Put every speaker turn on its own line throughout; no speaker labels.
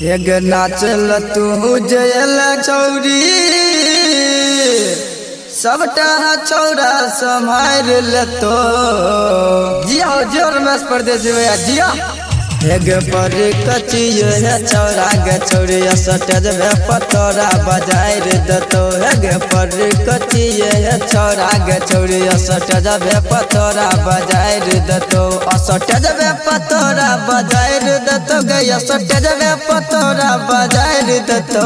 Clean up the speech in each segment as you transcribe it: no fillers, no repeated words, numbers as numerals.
एक नाचल तू जयल चौरी सबटा चौरा समार लेतो जिया जोर में परदेश भैया जिया एक पर कचियो है चौरा गे चौरी सटज में पतोरा बजाय देतो एक पर कचियो है चौरा गे चौरी सटज में पतोरा बजाय देतो सटज में पतोरा बजाय देतो गे सटज में पतोरा बजाय देतो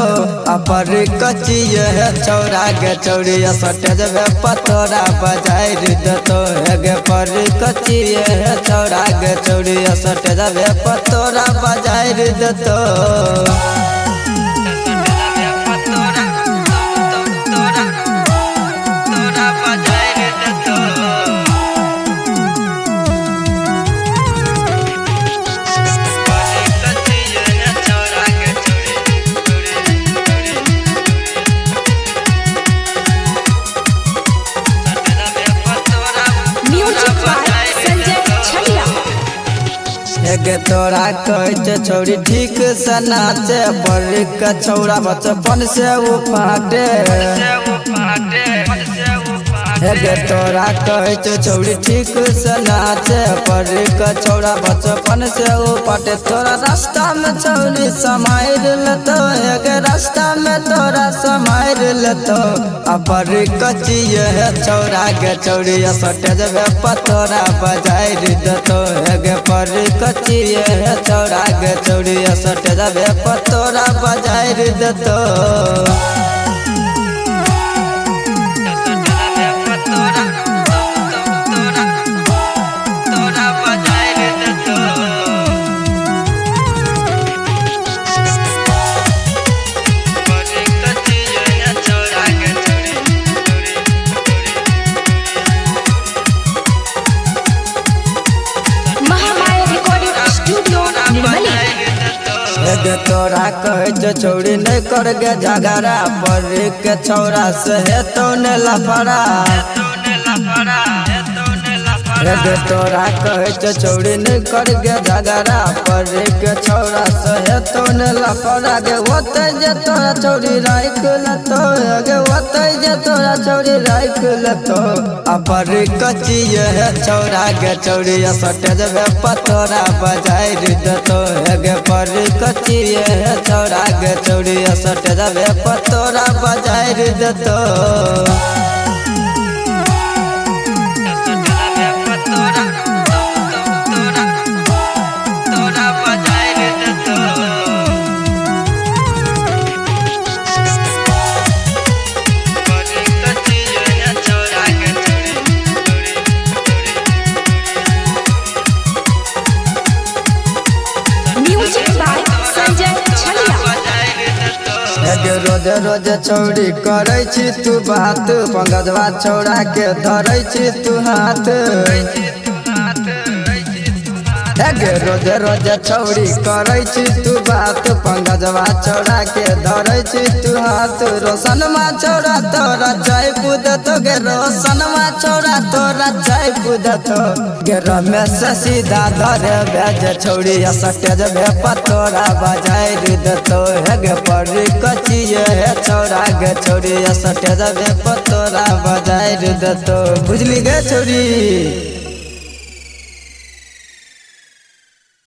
अपर कचियो है चौरा गे चौरी सटज में पतोरा बजाय देतो एक पर कचियो है चौरा गे चौरी सटज में पतोरा बजाय देतो एक तोरा कहते छौरी ठीक से नाचे पर कछौरा बचपन से वो फाटे एक तोरा कहते छौरी ठीक से नाचे पर कछौरा बचपन से वो फाटे तोरा रास्ता में छौरी समार लेतो एक रास्ता में तोरा समार लेतो अपर कचिए है चौरा गे चौरी सटज में पतोरा बजाय देतो एक पर कचिए है चौरा गे चौरी सटज में पतोरा बजाय देतो तोरा कहे छौरी नहीं कर गे झगड़ा पर के छौरा से है तो ने लफड़ा तोरा कहे छौरी नहीं कर गे झगड़ा पर के छौरा से है तो ने लफड़ा गे होते जे तोरा छौरी राख लेतो गे होते जे तोरा छौरी राख लेतो अपर कचिए है चौरा गे चौरी सटज में पतोरा बजाय देतो गे पर कचिए है चौरा गे चौरी सटज में पतोरा बजाय देतो रोज रोज छौरी करे छी तू बात पंगजवा छौरा के धरे छी तू हाथ रोज रोज छौरी करे छी तू बात पंगजवा छौरा के धरे छी तू हाथ रोशनमा छौरा तोरा जाय कूदतो गे रोशनमा छौरा तोरा जाय कूदतो गे रमेश सीधा धरे भेज छौरी सटज में पतोरा बजाय देतो गे पर कचिए है छौरा गे छौरी सटज में पतोरा बजाय देतो बुझली गे छौरी।